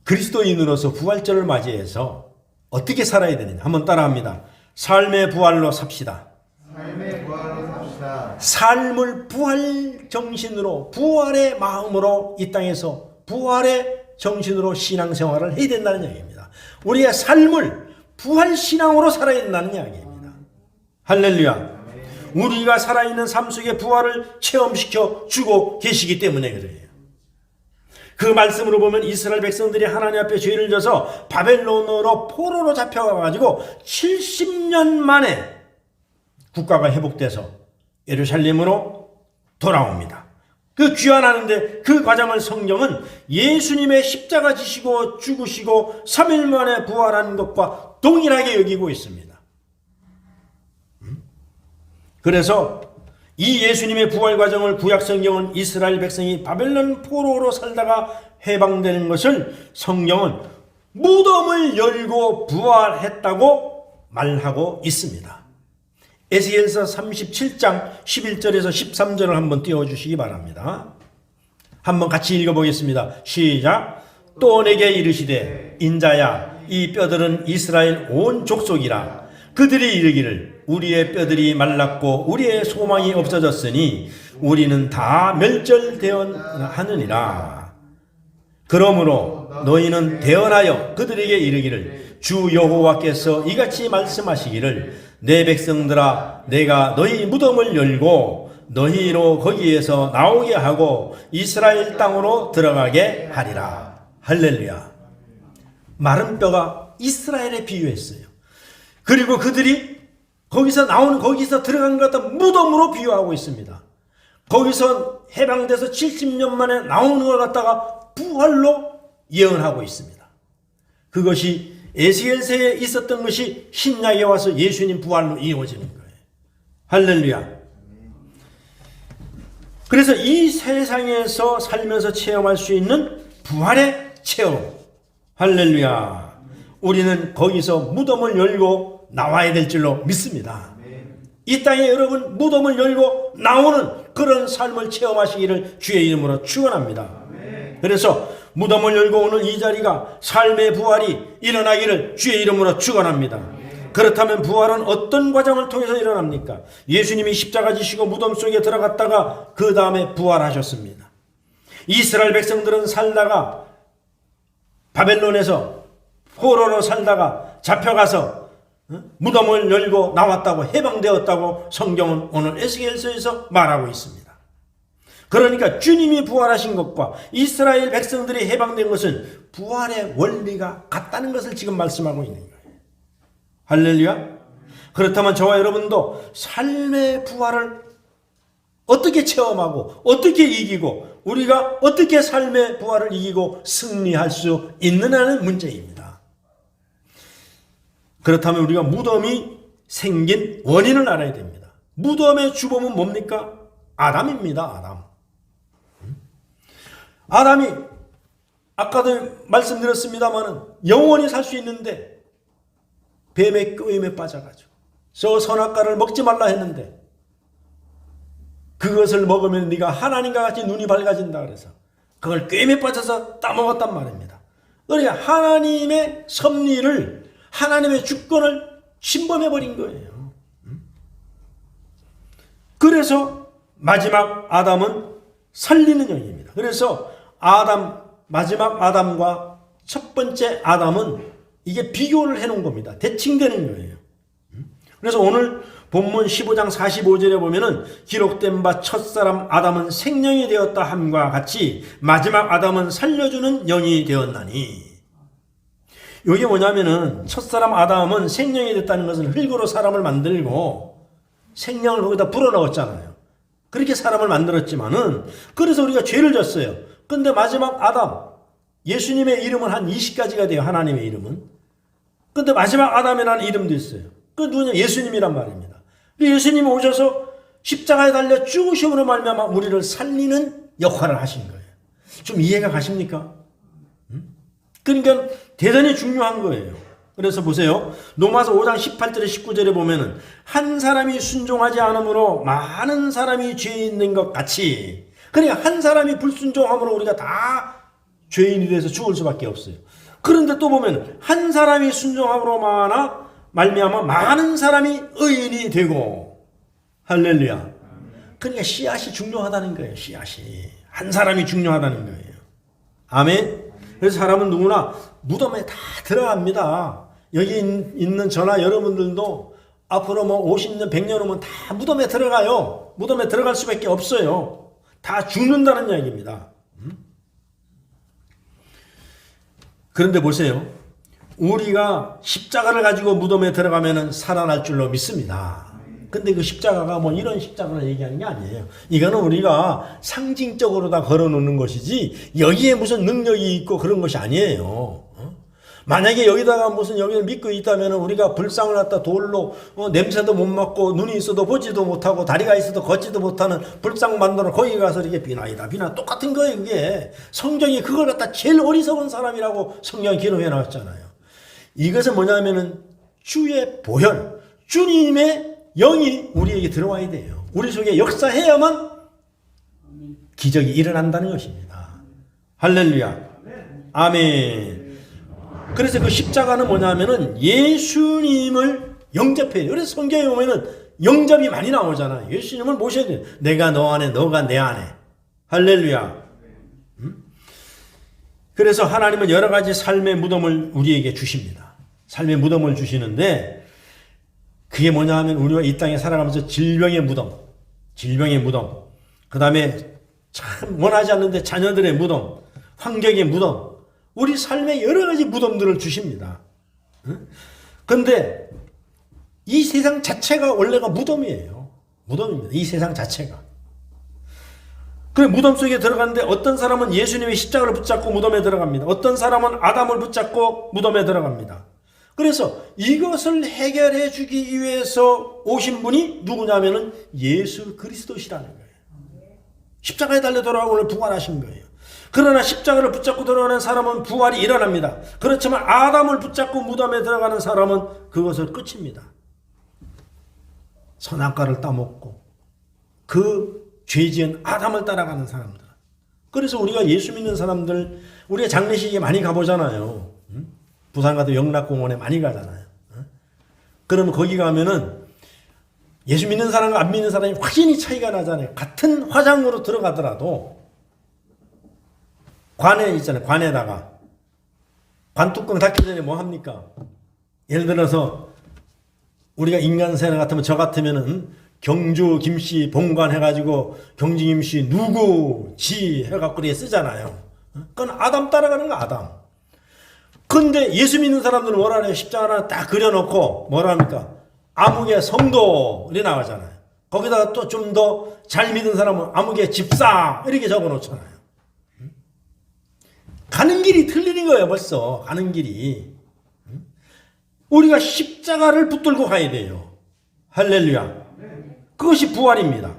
그리스도인으로서 부활절을 맞이해서 어떻게 살아야 되느냐. 한번 따라합니다. 삶의 부활로 삽시다. 삶의 부활로 삽시다. 삶을 부활 정신으로, 부활의 마음으로 이 땅에서 부활의 정신으로 신앙생활을 해야 된다는 이야기입니다. 우리의 삶을 부활 신앙으로 살아야 된다는 이야기입니다. 할렐루야. 우리가 살아있는 삶 속에 부활을 체험시켜 주고 계시기 때문에 그래요. 그 말씀으로 보면 이스라엘 백성들이 하나님 앞에 죄를 져서 바벨론으로 포로로 잡혀가가지고 70년 만에 국가가 회복돼서 예루살렘으로 돌아옵니다. 그 귀환하는데 그 과정을 성경은 예수님의 십자가 지시고 죽으시고 3일 만에 부활한 것과 동일하게 여기고 있습니다. 그래서 이 예수님의 부활 과정을 구약 성경은 이스라엘 백성이 바벨론 포로로 살다가 해방되는 것을 성경은 무덤을 열고 부활했다고 말하고 있습니다. 에스겔서 37장 11절에서 13절을 한번 띄워주시기 바랍니다. 한번 같이 읽어보겠습니다. 시작. 또 내게 이르시되 인자야 이 뼈들은 이스라엘 온 족속이라. 그들이 이르기를 우리의 뼈들이 말랐고 우리의 소망이 없어졌으니 우리는 다 멸절되었느니라. 그러므로 너희는 대언하여 그들에게 이르기를 주 여호와께서 이같이 말씀하시기를 내 백성들아 내가 너희 무덤을 열고 너희로 거기에서 나오게 하고 이스라엘 땅으로 들어가게 하리라. 할렐루야. 마른 뼈가 이스라엘에 비유했어요. 그리고 그들이 거기서 들어간 것 같은 무덤으로 비유하고 있습니다. 거기서 해방돼서 70년 만에 나오는 걸 갖다가 부활로 예언하고 있습니다. 그것이 에스겔서에 있었던 것이 신약에 와서 예수님 부활로 이루어지는 거예요. 할렐루야. 그래서 이 세상에서 살면서 체험할 수 있는 부활의 체험. 할렐루야. 우리는 거기서 무덤을 열고 나와야 될 줄로 믿습니다. 이 땅에 여러분 무덤을 열고 나오는 그런 삶을 체험하시기를 주의 이름으로 축원합니다. 그래서 무덤을 열고 오늘 이 자리가 삶의 부활이 일어나기를 주의 이름으로 축원합니다. 그렇다면 부활은 어떤 과정을 통해서 일어납니까? 예수님이 십자가 지시고 무덤 속에 들어갔다가 그 다음에 부활하셨습니다. 이스라엘 백성들은 살다가 바벨론에서 포로로 살다가 잡혀가서 무덤을 열고 나왔다고 해방되었다고 성경은 오늘 에스겔서에서 말하고 있습니다. 그러니까 주님이 부활하신 것과 이스라엘 백성들이 해방된 것은 부활의 원리가 같다는 것을 지금 말씀하고 있는 거예요. 할렐루야. 그렇다면 저와 여러분도 삶의 부활을 어떻게 체험하고 어떻게 이기고 우리가 어떻게 삶의 부활을 이기고 승리할 수 있느냐는 문제입니다. 그렇다면 우리가 무덤이 생긴 원인을 알아야 됩니다. 무덤의 주범은 뭡니까? 아담입니다. 아담. 아담이 아까도 말씀드렸습니다마는 영원히 살 수 있는데 뱀의 끄임에 빠져가지고 저 선악과를 먹지 말라 했는데 그것을 먹으면 네가 하나님과 같이 눈이 밝아진다 그래서 그걸 꾀임에 빠져서 따먹었단 말입니다. 그러니까 하나님의 섭리를 하나님의 주권을 침범해버린 거예요. 그래서 마지막 아담은 살리는 영입니다. 그래서 마지막 아담과 첫 번째 아담은 이게 비교를 해놓은 겁니다. 대칭되는 거예요. 그래서 오늘 본문 15장 45절에 보면은 기록된 바 첫사람 아담은 생명이 되었다 함과 같이 마지막 아담은 살려주는 영이 되었나니. 이게 뭐냐면은 첫사람 아담은 생명이 됐다는 것은 흙으로 사람을 만들고 생명을 거기다 불어넣었잖아요. 그렇게 사람을 만들었지만은 그래서 우리가 죄를 졌어요. 근데 마지막 아담 예수님의 이름은 한 20가지가 돼요. 하나님의 이름은. 근데 마지막 아담이라는 이름도 있어요. 그 누구냐? 예수님이란 말입니다. 예수님이 오셔서 십자가에 달려 죽으심으로 말미암아 우리를 살리는 역할을 하신 거예요. 좀 이해가 가십니까? 그러니까 대단히 중요한 거예요. 그래서 보세요. 로마서 5장 18절에 19절에 보면은 한 사람이 순종하지 않으므로 많은 사람이 죄 있는 것 같이, 그러니까 한 사람이 불순종함으로 우리가 다 죄인이 돼서 죽을 수밖에 없어요. 그런데 또 보면 한 사람이 순종함으로 말미암아 많은 사람이 의인이 되고. 할렐루야. 그러니까 씨앗이 중요하다는 거예요. 씨앗이 한 사람이 중요하다는 거예요. 아멘. 그래서 사람은 누구나 무덤에 다 들어갑니다. 여기 있는 저나 여러분들도 앞으로 50년 100년 오면 다 무덤에 들어가요. 무덤에 들어갈 수밖에 없어요. 다 죽는다는 이야기입니다. 그런데 보세요. 우리가 십자가를 가지고 무덤에 들어가면 살아날 줄로 믿습니다. 근데 그 십자가가 뭐 이런 십자가를 얘기하는 게 아니에요. 이거는 우리가 상징적으로 다 걸어놓는 것이지 여기에 무슨 능력이 있고 그런 것이 아니에요. 만약에 여기다가 무슨 여기를 믿고 있다면 우리가 불상을 갖다 돌로 냄새도 못 맡고 눈이 있어도 보지도 못하고 다리가 있어도 걷지도 못하는 불상 만들어 거기 가서 이렇게 비나이다 비나 똑같은 거예요. 그게 성경이 그걸 갖다 제일 어리석은 사람이라고 성경이 기록해 놨잖아요. 이것은 뭐냐면은 주의 보혈, 주님의 영이 우리에게 들어와야 돼요. 우리 속에 역사해야만 기적이 일어난다는 것입니다. 할렐루야. 아멘. 그래서 그 십자가는 뭐냐면은 예수님을 영접해야 돼요. 그래서 성경에 보면은 영접이 많이 나오잖아요. 예수님을 모셔야 돼요. 내가 너 안에, 너가 내 안에. 할렐루야. 그래서 하나님은 여러 가지 삶의 무덤을 우리에게 주십니다. 삶의 무덤을 주시는데 그게 뭐냐 하면 우리가 이 땅에 살아가면서 질병의 무덤, 그 다음에 참 원하지 않는데 자녀들의 무덤, 환경의 무덤, 우리 삶의 여러 가지 무덤들을 주십니다. 그런데 이 세상 자체가 원래가 무덤이에요. 무덤입니다. 이 세상 자체가. 그래 무덤 속에 들어갔는데 어떤 사람은 예수님의 십자가를 붙잡고 무덤에 들어갑니다. 어떤 사람은 아담을 붙잡고 무덤에 들어갑니다. 그래서 이것을 해결해 주기 위해서 오신 분이 누구냐면은 예수 그리스도시라는 거예요. 십자가에 달려 돌아가고 오늘 부활하신 거예요. 그러나 십자가를 붙잡고 들어가는 사람은 부활이 일어납니다. 그렇지만 아담을 붙잡고 무덤에 들어가는 사람은 그것을 끝입니다. 선악과를 따먹고 그 죄지은 아담을 따라가는 사람들. 그래서 우리가 예수 믿는 사람들 우리가 장례식에 많이 가보잖아요. 부산 가도 영락공원에 많이 가잖아요. 그러면 거기 가면은 예수 믿는 사람과 안 믿는 사람이 확연히 차이가 나잖아요. 같은 화장으로 들어가더라도 관에 있잖아요. 관에다가 관뚜껑 닫기 전에 뭐 합니까? 예를 들어서 우리가 인간 세례 같으면 저 같으면은 경주 김씨 본관 해가지고 경주 김씨 누구 지 해갖고 이렇게 쓰잖아요. 그건 아담 따라가는 거 아담. 근데 예수 믿는 사람들은 뭐라 해요? 십자가 하나 딱 그려놓고 뭐라 합니까? 아무개 성도 이렇게 나가잖아요. 거기다가 또 좀 더 잘 믿는 사람은 아무개 집사 이렇게 적어놓잖아요. 가는 길이 틀리는 거예요. 벌써 가는 길이. 우리가 십자가를 붙들고 가야 돼요. 할렐루야. 그것이 부활입니다.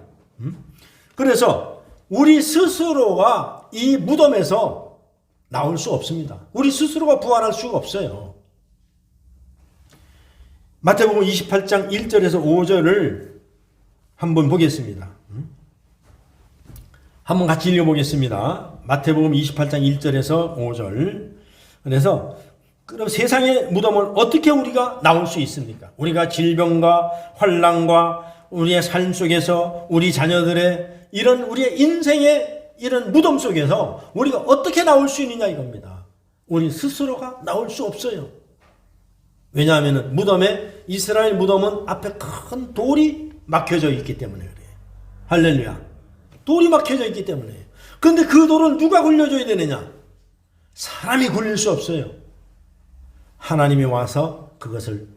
그래서 우리 스스로가 이 무덤에서 나올 수 없습니다. 우리 스스로가 부활할 수가 없어요. 마태복음 28장 1절에서 5절을 한번 보겠습니다. 한번 같이 읽어보겠습니다. 마태복음 28장 1절에서 5절. 그래서 그럼 세상의 무덤을 어떻게 우리가 나올 수 있습니까? 우리가 질병과 환난과 우리의 삶 속에서 우리 자녀들의 이런 우리의 인생의 이런 무덤 속에서 우리가 어떻게 나올 수 있느냐 이겁니다. 우리 스스로가 나올 수 없어요. 왜냐하면 무덤에 이스라엘 무덤은 앞에 큰 돌이 막혀져 있기 때문에 그래요. 할렐루야. 돌이 막혀져 있기 때문에. 근데 그 돌은 누가 굴려줘야 되느냐? 사람이 굴릴 수 없어요. 하나님이 와서 그것을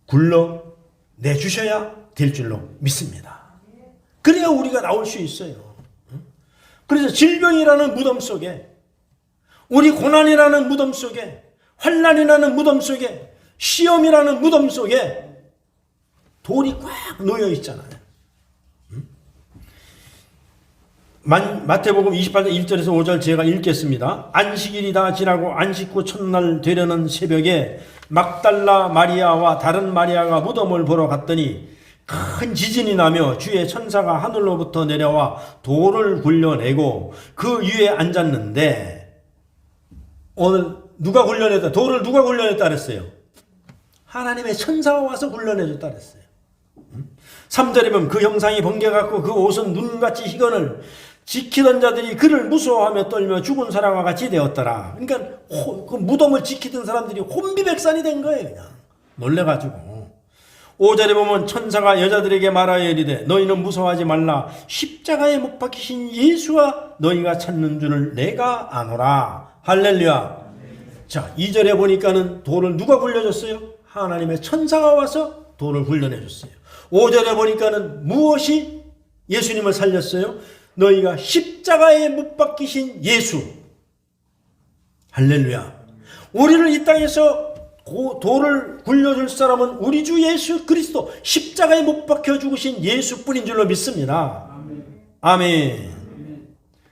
굴러내주셔야 될 줄로 믿습니다. 그래야 우리가 나올 수 있어요. 그래서 질병이라는 무덤 속에, 우리 고난이라는 무덤 속에, 환난이라는 무덤 속에, 시험이라는 무덤 속에 돌이 꽉 놓여 있잖아요. 마태복음 28장 1절에서 5절 제가 읽겠습니다. 안식일이 다 지나고 안식 후 첫날 되려는 새벽에 막달라 마리아와 다른 마리아가 무덤을 보러 갔더니 큰 지진이 나며 주의 천사가 하늘로부터 내려와 돌을 굴려내고 그 위에 앉았는데, 오늘 누가 굴려냈다? 돌을 누가 굴려냈다 그랬어요? 하나님의 천사가 와서 굴려내줬다 그랬어요. 3절에 보면 그 형상이 번개같고 그 옷은 눈같이 희건을 지키던 자들이 그를 무서워하며 떨며 죽은 사람과 같이 되었더라. 그러니까 그 무덤을 지키던 사람들이 혼비백산이 된 거예요. 그냥 놀래가지고. 5절에 보면 천사가 여자들에게 말하여 이르되 너희는 무서워하지 말라. 십자가에 못 박히신 예수와 너희가 찾는 줄을 내가 아노라. 할렐루야. 자, 2절에 보니까는 돌을 누가 굴려줬어요? 하나님의 천사가 와서 돌을 굴려내줬어요. 5절에 보니까는 무엇이 예수님을 살렸어요? 너희가 십자가에 못 박히신 예수. 할렐루야. 우리를 이 땅에서 돌을 굴려줄 사람은 우리 주 예수 그리스도, 십자가에 못 박혀 죽으신 예수뿐인 줄로 믿습니다. 아멘.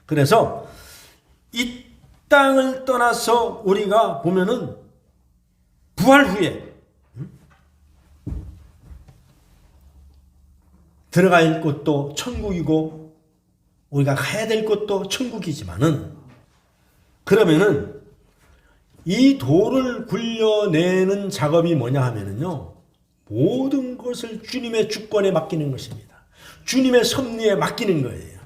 그래서 이 땅을 떠나서 우리가 보면은 부활 후에 들어갈 곳도 천국이고 우리가 가야 될 곳도 천국이지만은, 그러면은 이 돌을 굴려내는 작업이 뭐냐 하면은요, 모든 것을 주님의 주권에 맡기는 것입니다. 주님의 섭리에 맡기는 거예요.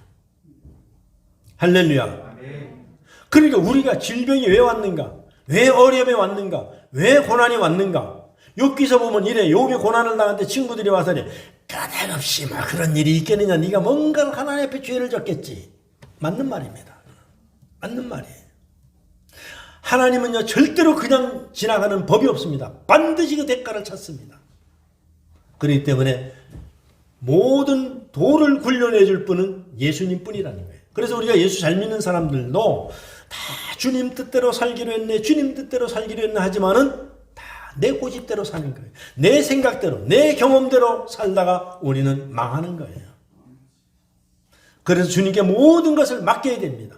할렐루야. 그러니까 우리가 질병이 왜 왔는가? 왜 어려움이 왔는가? 왜 고난이 왔는가? 욥기서 보면 이래. 욥이 고난을 당할 때 친구들이 와서 이래. 까닭없이 막 그런 일이 있겠느냐? 네가 뭔가 하나님 앞에 죄를 졌겠지. 맞는 말입니다. 맞는 말이에요. 하나님은요, 절대로 그냥 지나가는 법이 없습니다. 반드시 그 대가를 찾습니다. 그렇기 때문에 모든 돌을 굴려내줄 분은 예수님 뿐이라는 거예요. 그래서 우리가 예수 잘 믿는 사람들도 다 주님 뜻대로 살기로 했네, 주님 뜻대로 살기로 했네 하지만은 다 내 고집대로 사는 거예요. 내 생각대로, 내 경험대로 살다가 우리는 망하는 거예요. 그래서 주님께 모든 것을 맡겨야 됩니다.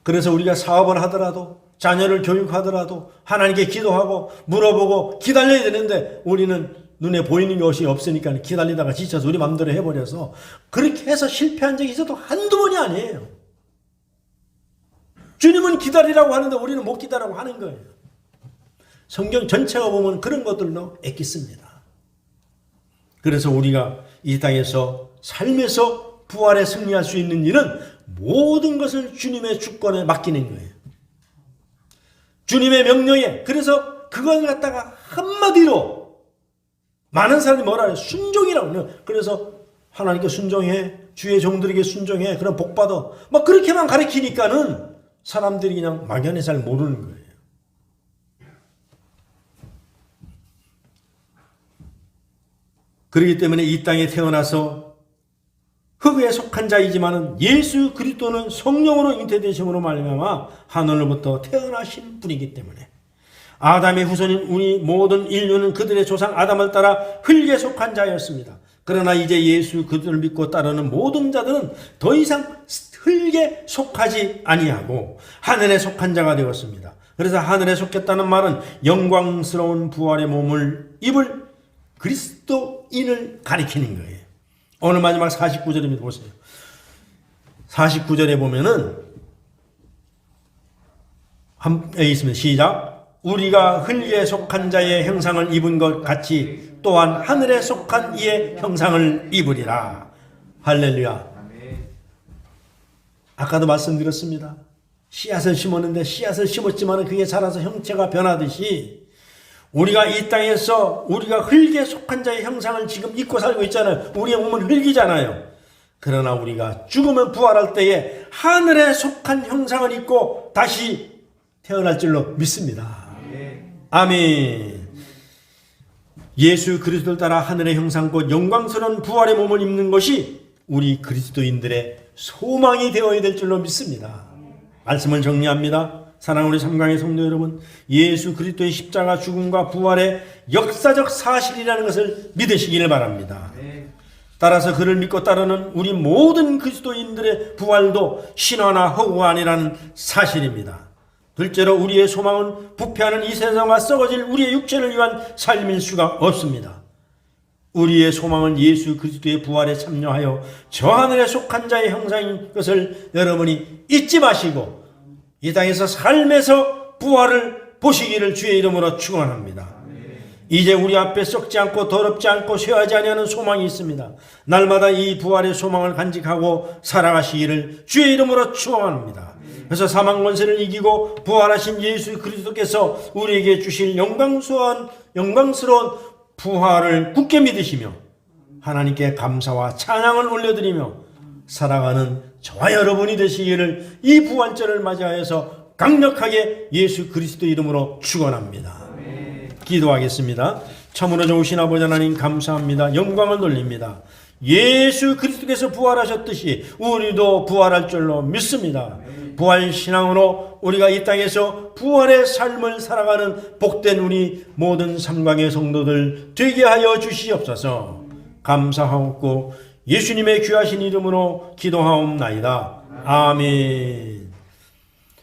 그래서 우리가 사업을 하더라도, 자녀를 교육하더라도 하나님께 기도하고 물어보고 기다려야 되는데, 우리는 눈에 보이는 것이 없으니까 기다리다가 지쳐서 우리 마음대로 해버려서 그렇게 해서 실패한 적이 있어도 한두 번이 아니에요. 주님은 기다리라고 하는데 우리는 못 기다리라고 하는 거예요. 성경 전체가 보면 그런 것들로 애끼습니다. 그래서 우리가 이 땅에서 삶에서 부활에 승리할 수 있는 일은 모든 것을 주님의 주권에 맡기는 거예요. 주님의 명령에. 그래서 그걸 갖다가 한마디로 많은 사람이 뭐라 해요? 순종이라고 해요. 그래서 하나님께 순종해, 주의 종들에게 순종해, 그럼 복 받아, 막 그렇게만 가르치니까는 사람들이 그냥 막연히 잘 모르는 거예요. 그렇기 때문에 이 땅에 태어나서 흙에 속한 자이지만은 예수 그리스도는 성령으로 잉태되심으로 말미암아 하늘로부터 태어나신 분이기 때문에, 아담의 후손인 우리 모든 인류는 그들의 조상 아담을 따라 흙에 속한 자였습니다. 그러나 이제 예수 그들을 믿고 따르는 모든 자들은 더 이상 흙에 속하지 아니하고 하늘에 속한 자가 되었습니다. 그래서 하늘에 속했다는 말은 영광스러운 부활의 몸을 입을 그리스도인을 가리키는 거예요. 오늘 마지막 49절입니다. 보세요. 49절에 보면은 여기 있으면 시작. 우리가 흙에 속한 자의 형상을 입은 것 같이 또한 하늘에 속한 이의 형상을 입으리라. 할렐루야. 아까도 말씀드렸습니다. 씨앗을 심었는데 씨앗을 심었지만 그게 자라서 형체가 변하듯이 우리가 이 땅에서 우리가 흙에 속한 자의 형상을 지금 입고 살고 있잖아요. 우리의 몸은 흙이잖아요. 그러나 우리가 죽으면 부활할 때에 하늘에 속한 형상을 입고 다시 태어날 줄로 믿습니다. 아멘. 예수 그리스도를 따라 하늘의 형상 곧 영광스러운 부활의 몸을 입는 것이 우리 그리스도인들의 소망이 되어야 될 줄로 믿습니다. 말씀을 정리합니다. 사랑하는 우리 삼강의 성도 여러분, 예수 그리스도의 십자가 죽음과 부활의 역사적 사실이라는 것을 믿으시기를 바랍니다. 따라서 그를 믿고 따르는 우리 모든 그리스도인들의 부활도 신화나 허구가 아니라는 사실입니다. 둘째로 우리의 소망은 부패하는 이 세상과 썩어질 우리의 육체를 위한 삶일 수가 없습니다. 우리의 소망은 예수 그리스도의 부활에 참여하여 저 하늘에 속한 자의 형상인 것을 여러분이 잊지 마시고 이 땅에서 삶에서 부활을 보시기를 주의 이름으로 축원합니다. 이제 우리 앞에 썩지 않고 더럽지 않고 쇠하지 아니하는 소망이 있습니다. 날마다 이 부활의 소망을 간직하고 살아가시기를 주의 이름으로 축원합니다. 그래서 사망 권세를 이기고 부활하신 예수 그리스도께서 우리에게 주실 영광스러운 부활을 굳게 믿으시며 하나님께 감사와 찬양을 올려드리며 살아가는 저와 여러분이 되시기를 이 부활절을 맞이하여서 강력하게 예수 그리스도 이름으로 축원합니다. 기도하겠습니다. 참으로 좋으신 아버지 하나님 감사합니다. 영광을 돌립니다. 예수 그리스도께서 부활하셨듯이 우리도 부활할 줄로 믿습니다. 부활 신앙으로 우리가 이 땅에서 부활의 삶을 살아가는 복된 우리 모든 삼강의 성도들 되게 하여 주시옵소서. 감사하옵고 예수님의 귀하신 이름으로 기도하옵나이다. 아멘.